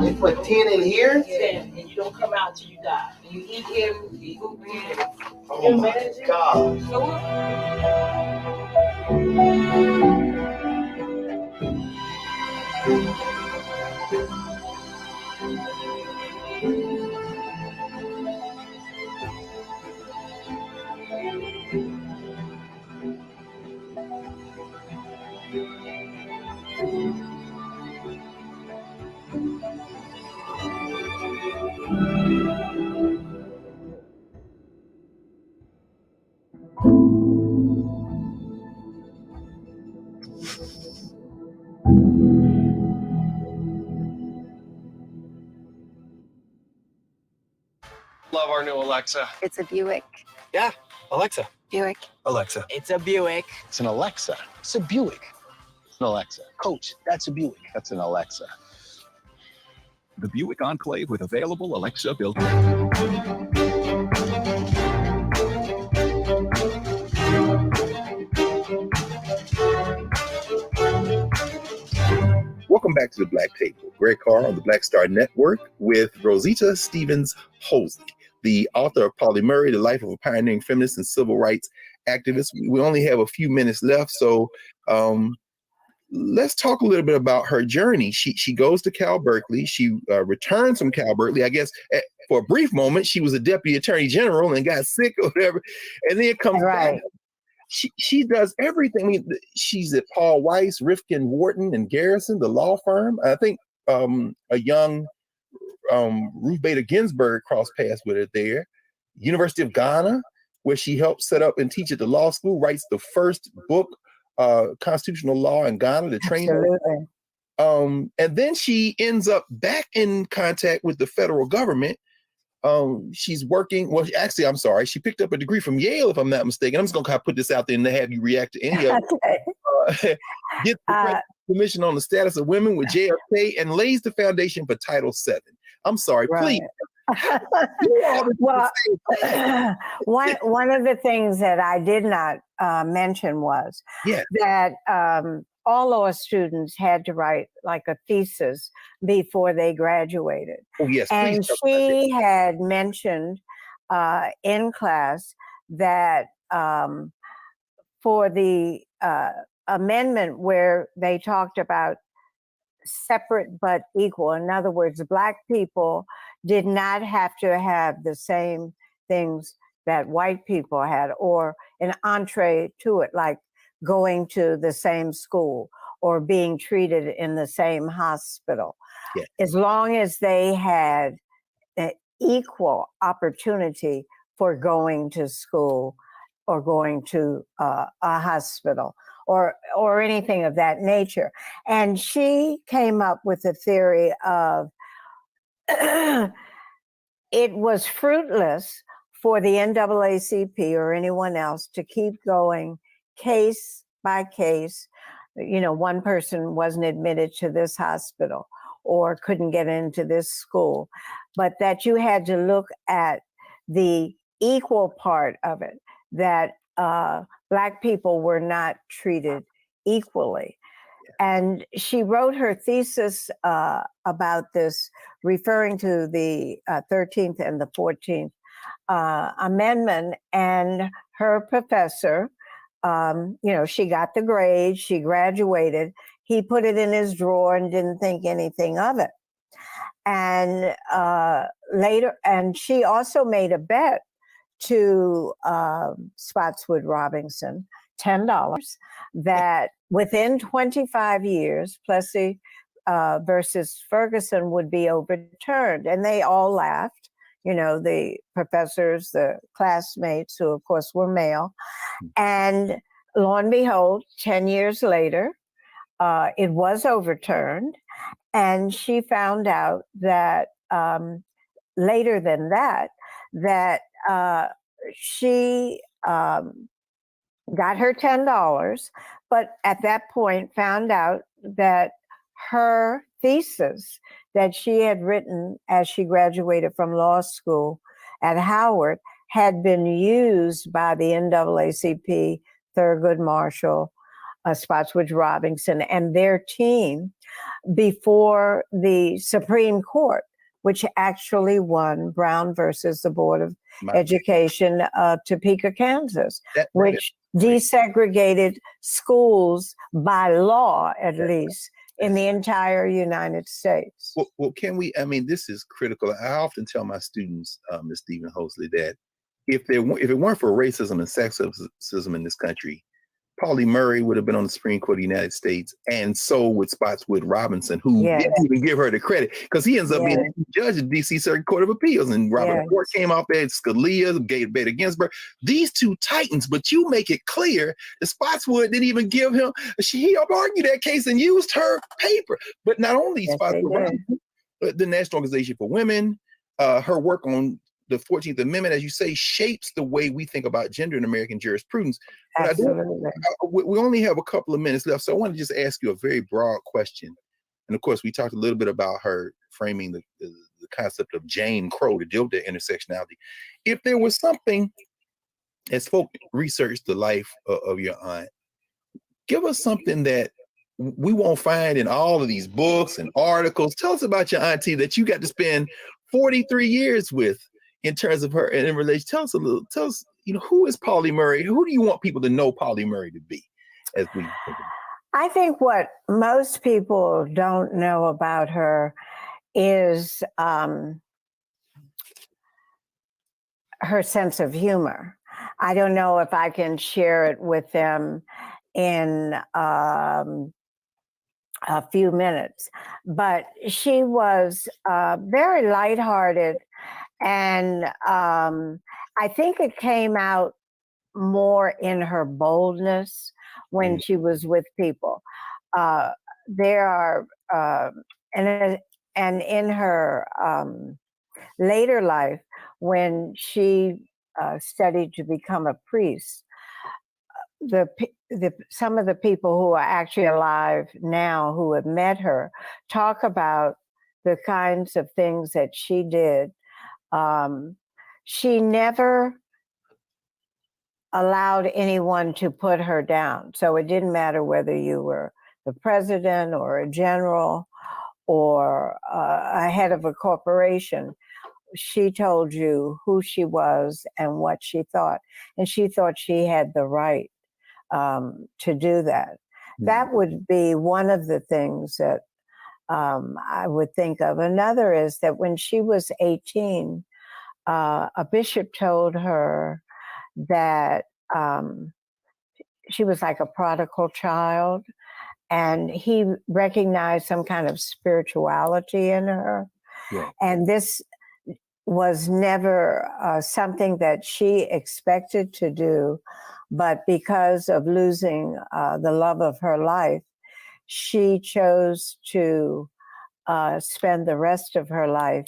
They put 10 in here? 10, and you don't come out till you die. You eat him, you poop him. Oh my God. Love our new Alexa. It's a Buick. Yeah, Alexa. Buick. Alexa. It's a Buick. It's an Alexa. It's a Buick. It's an Alexa. Coach, that's a Buick. That's an Alexa. The Buick Enclave with available Alexa built-in. Welcome back to the Black Table. Greg Carr on the Black Star Network with Rosita Stevens Hosley, the author of Polly Murray, The Life of a Pioneering Feminist and Civil Rights Activist. We only have a few minutes left, so let's talk a little bit about her journey. She goes to Cal Berkeley. She returns from Cal Berkeley. I guess for a brief moment, she was a deputy attorney general and got sick or whatever, and then comes back. She does everything. I mean, she's at Paul Weiss, Rifkin, Wharton, and Garrison, the law firm. I think a young Ruth Bader Ginsburg crossed paths with her there. University of Ghana, where she helped set up and teach at the law school, writes the first book, Constitutional Law in Ghana, to train her. And then she ends up back in contact with the federal government. She's working, well, actually, I'm sorry, she picked up a degree from Yale, if I'm not mistaken. I'm just going to kind of put this out there and have you react to any of it. Get the Commission on the Status of Women with JFK and lays the foundation for Title VII. I'm sorry, please. Well, one of the things that I did not mention was that all law students had to write like a thesis before they graduated. Oh, yes. And she had mentioned in class that for the amendment where they talked about separate but equal, in other words, Black people did not have to have the same things that white people had, or an entree to it, like going to the same school or being treated in the same hospital. Yeah. As long as they had an equal opportunity for going to school or going to a hospital or anything of that nature. And she came up with a theory of it was fruitless for the NAACP or anyone else to keep going case by case. You know, one person wasn't admitted to this hospital or couldn't get into this school, but that you had to look at the equal part of it, that Black people were not treated equally. And she wrote her thesis about this, referring to the 13th and the 14th Amendment. And her professor, you know, she got the grade, she graduated. He put it in his drawer and didn't think anything of it. And later, and she also made a bet to Spotswood Robinson, $10, that within 25 years, Plessy versus Ferguson would be overturned. And they all laughed, you know, the professors, the classmates, who of course were male. And lo and behold, 10 years later, it was overturned. And she found out that later than that, that she got her $10, but at that point found out that her thesis that she had written as she graduated from law school at Howard had been used by the NAACP, Thurgood Marshall, Spotswood Robinson, and their team before the Supreme Court, which actually won Brown versus the Board of Education of Topeka, Kansas, which desegregated schools by law, at least, in the entire United States. Well, can we, I mean, this is critical. I often tell my students, Ms. Stephen Hosley, that if it weren't for racism and sexism in this country, Pauli Murray would have been on the Supreme Court of the United States, and so would Spotswood Robinson, who didn't even give her the credit, because he ends up being a judge at the D.C. Circuit Court of Appeals. And Robert Ford came off there, Scalia, Beta Ginsburg, these two titans. But you make it clear that Spotswood didn't even give him, he argued that case and used her paper. But not only Spotswood Robinson, but the National Organization for Women, her work on the 14th Amendment, as you say, shapes the way we think about gender in American jurisprudence. But we only have a couple of minutes left, so I want to just ask you a very broad question. And of course, we talked a little bit about her framing the concept of Jane Crow to deal with that intersectionality. If there was something, as folk research the life of your aunt, give us something that we won't find in all of these books and articles. Tell us about your auntie that you got to spend 43 years with. In terms of her and in relation, tell us, you know, who is Pauli Murray? Who do you want people to know Pauli Murray to be? As we think about it? I think what most people don't know about her is her sense of humor. I don't know if I can share it with them in a few minutes, but she was very lighthearted. And I think it came out more in her boldness when she was with people. There are, and in her later life, when she studied to become a priest, some of the people who are actually alive now who have met her talk about the kinds of things that she did. She never allowed anyone to put her down. So it didn't matter whether you were the president or a general or a head of a corporation. She told you who she was and what she thought. And she thought she had the right to do that. That would be one of the things that I would think of. Another is that when she was 18, a bishop told her that she was like a prodigal child, and he recognized some kind of spirituality in her. Yeah. And this was never something that she expected to do, but because of losing the love of her life, she chose to spend the rest of her life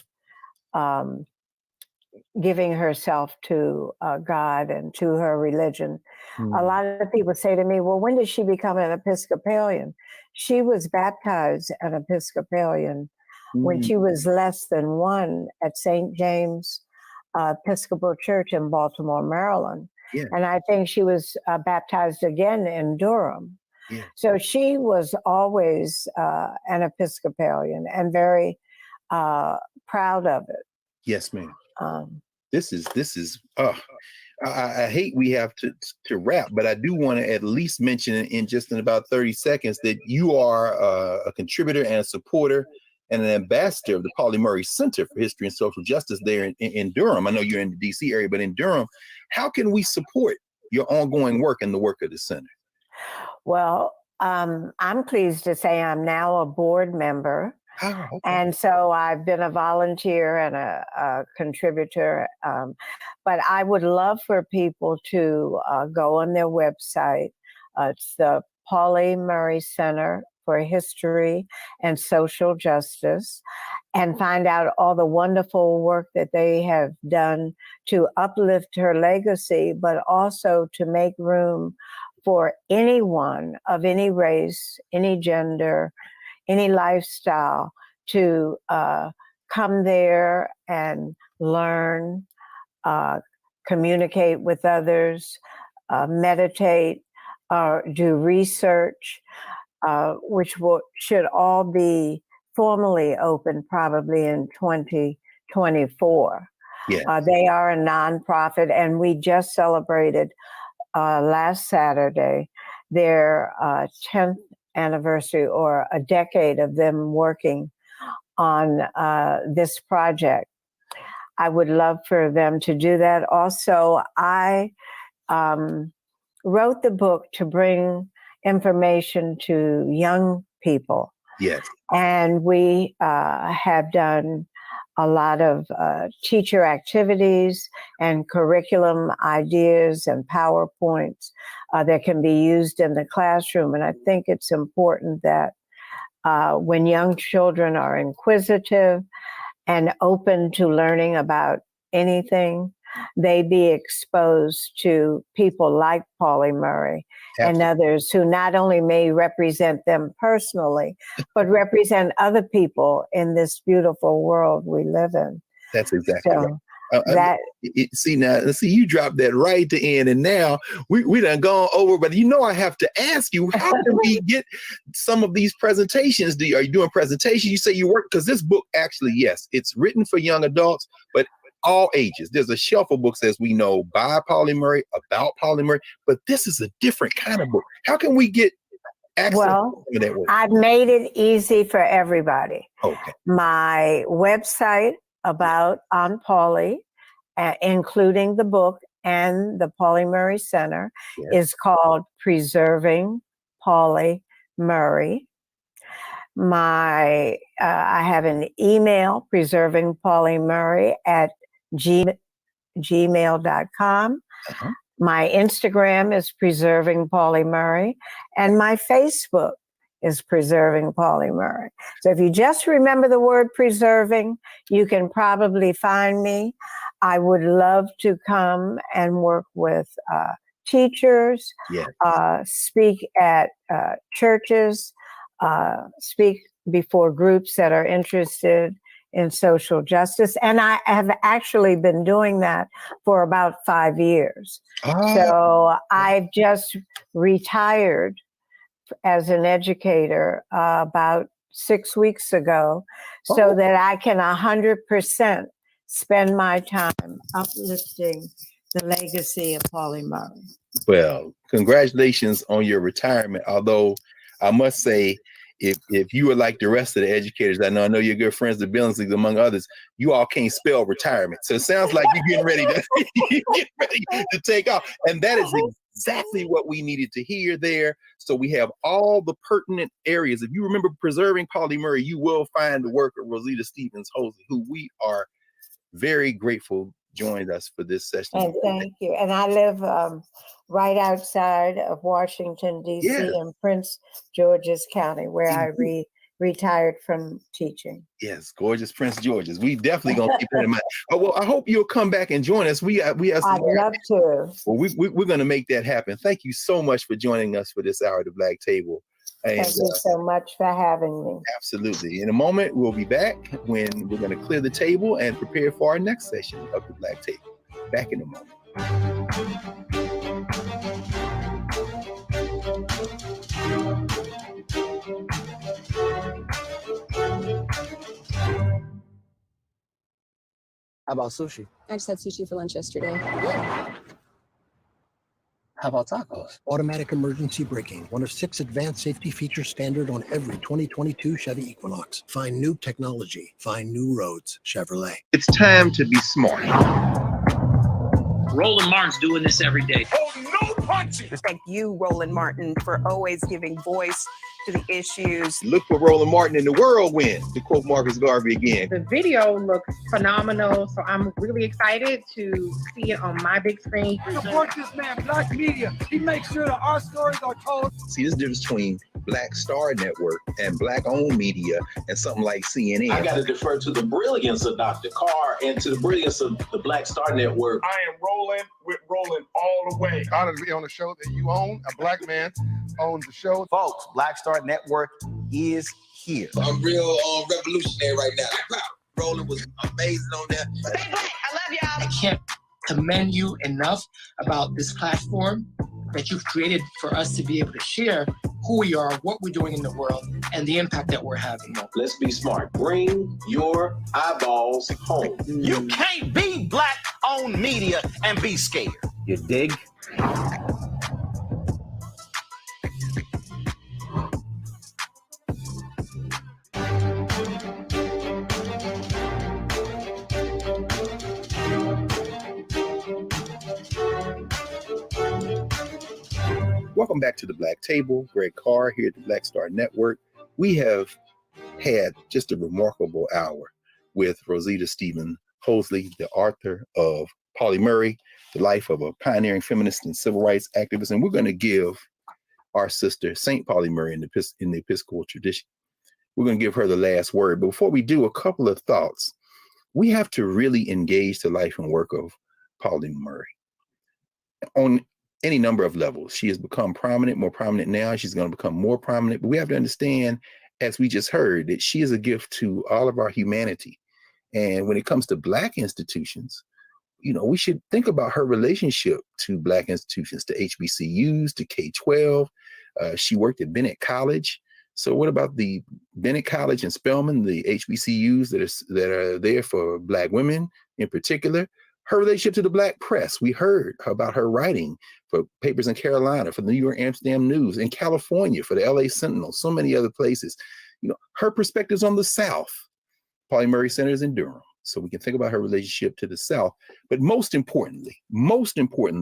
giving herself to God and to her religion. A lot of people say to me, well, when did she become an Episcopalian? She was baptized an Episcopalian when she was less than one at St. James Episcopal Church in Baltimore, Maryland. Yeah. And I think she was baptized again in Durham. Yeah. So she was always an Episcopalian and very proud of it. Yes, ma'am. This is. I hate we have to wrap, but I do want to at least mention in about 30 seconds that you are a contributor and a supporter and an ambassador of the Pauli Murray Center for History and Social Justice there in Durham. I know you're in the DC area, but in Durham, how can we support your ongoing work and the work of the center? Well, I'm pleased to say I'm now a board member. Oh, okay. And so I've been a volunteer and a contributor. But I would love for people to go on their website. It's the Pauli Murray Center for History and Social Justice, and find out all the wonderful work that they have done to uplift her legacy, but also to make room for anyone of any race, any gender, any lifestyle to come there and learn, communicate with others, meditate, do research, which should all be formally open probably in 2024. Yeah. They are a nonprofit, and we just celebrated last Saturday their 10th anniversary, or a decade of them working on this project. I would love for them to do that. Also, I wrote the book to bring information to young people. Yes. And we have done a lot of teacher activities and curriculum ideas and PowerPoints that can be used in the classroom. And I think it's important that when young children are inquisitive and open to learning about anything, they be exposed to people like Pauli Murray and others who not only may represent them personally, but represent other people in this beautiful world we live in. That's exactly right. See, you dropped that right at the end, and now we done gone over. But I have to ask you, how can we get some of these presentations? Are you doing presentations? You say you work, because this book actually, yes, it's written for young adults, but all ages. There's a shelf of books, as we know, by Pauli Murray, about Pauli Murray, but this is a different kind of book. How can we get access to that work? I've made it easy for everybody. Okay. My website on Pauli, including the book and the Pauli Murray Center, is called Preserving Pauli Murray. I have an email, preservingpaulymurray@gmail.com. My Instagram is Preserving Pauli Murray, and my Facebook is Preserving Pauli Murray. So if you just remember the word preserving, you can probably find me. I would love to come and work with teachers, speak at churches, speak before groups that are interested in social justice. And I have actually been doing that for about 5 years. So I've just retired as an educator about 6 weeks ago, so that I can 100% spend my time uplifting the legacy of Pauli Murray. Well, congratulations on your retirement. Although I must say, if you were like the rest of the educators, I know you're good friends with Billingsley, among others, you all can't spell retirement. So it sounds like you're getting ready to take off. And that is exactly what we needed to hear there. So we have all the pertinent areas. If you remember Preserving Pauli Murray, you will find the work of Rosita Stevens-Hosey, who we are very grateful joined us for this session. And thank you. And I live right outside of Washington, D.C. in Prince George's County, where I retired from teaching. Yes, gorgeous Prince George's. We definitely gonna keep that in mind. Oh, well, I hope you'll come back and join us. I'd love to. Well, we're gonna make that happen. Thank you so much for joining us for this hour of the Black Table. And, thank you so much for having me. Absolutely. In a moment, we'll be back when we're going to clear the table and prepare for our next session of the Black Table. Back in a moment. How about sushi? I just had sushi for lunch yesterday. How about tacos? Automatic emergency braking, one of 6 advanced safety features standard on every 2022 Chevy Equinox. Find new technology. Find new roads. Chevrolet. It's time to be smart. Roland Martin's doing this every day. Oh, no punching! Thank you, Roland Martin, for always giving voice to the issues. Look for Roland Martin in the whirlwind, to quote Marcus Garvey again. The video looks phenomenal, so I'm really excited to see it on my big screen. Support this man, Black Media. He makes sure that our stories are told. See, this difference between Black Star Network and Black-owned media and something like CNN. I got to defer to the brilliance of Dr. Carr and to the brilliance of the Black Star Network. I am rolling with Roland all the way. Honored to be on a show that you own. A Black man owns the show. Folks, Black Star Network is here. I'm real revolutionary right now. Roland was amazing on there. Stay black. I love y'all. I can't commend you enough about this platform that you've created for us to be able to share who we are, what we're doing in the world, and the impact that we're having. Let's be smart. Bring your eyeballs home. You can't be Black-owned media and be scared. You dig? Welcome back to the Black Table. Greg Carr here at the Black Star Network. We have had just a remarkable hour with Rosita Stephen Hosley, the author of Polly Murray, the life of a pioneering feminist and civil rights activist. And we're going to give our sister, St. Polly Murray, in the Episcopal tradition, we're going to give her the last word. But before we do, a couple of thoughts. We have to really engage the life and work of Polly Murray on any number of levels. She has become prominent, more prominent now. She's going to become more prominent. But we have to understand, as we just heard, that she is a gift to all of our humanity. And when it comes to Black institutions, you know, we should think about her relationship to Black institutions, to HBCUs, to K-12. She worked at Bennett College. So what about the Bennett College and Spelman, the HBCUs that are there for Black women in particular? Her relationship to the Black press. We heard about her writing for papers in Carolina, for the New York Amsterdam News, in California, for the LA Sentinel, so many other places. You know, her perspectives on the South. Polly Murray Centers in Durham. So we can think about her relationship to the South. But most importantly,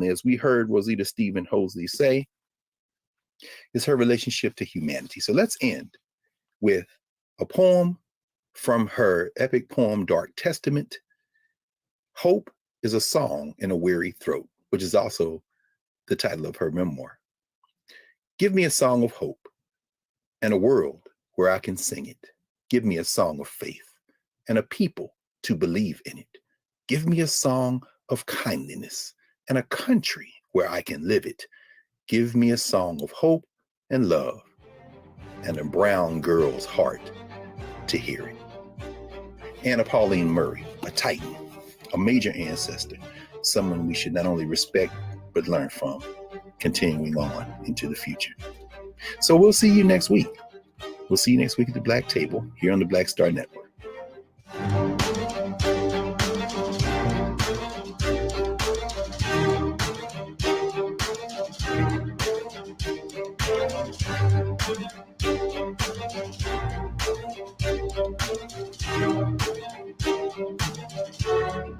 as we heard Rosita Stephen Hosley say, is her relationship to humanity. So let's end with a poem from her epic poem, Dark Testament. Hope is a song in a weary throat, which is also the title of her memoir. Give me a song of hope and a world where I can sing it. Give me a song of faith and a people to believe in it. Give me a song of kindliness and a country where I can live it. Give me a song of hope and love and a brown girl's heart to hear it. Anna Pauline Murray, a titan, a major ancestor, someone we should not only respect, but learn from, continuing on into the future. So we'll see you next week. We'll see you next week at the Black Table here on the Black Star Network. Thank you.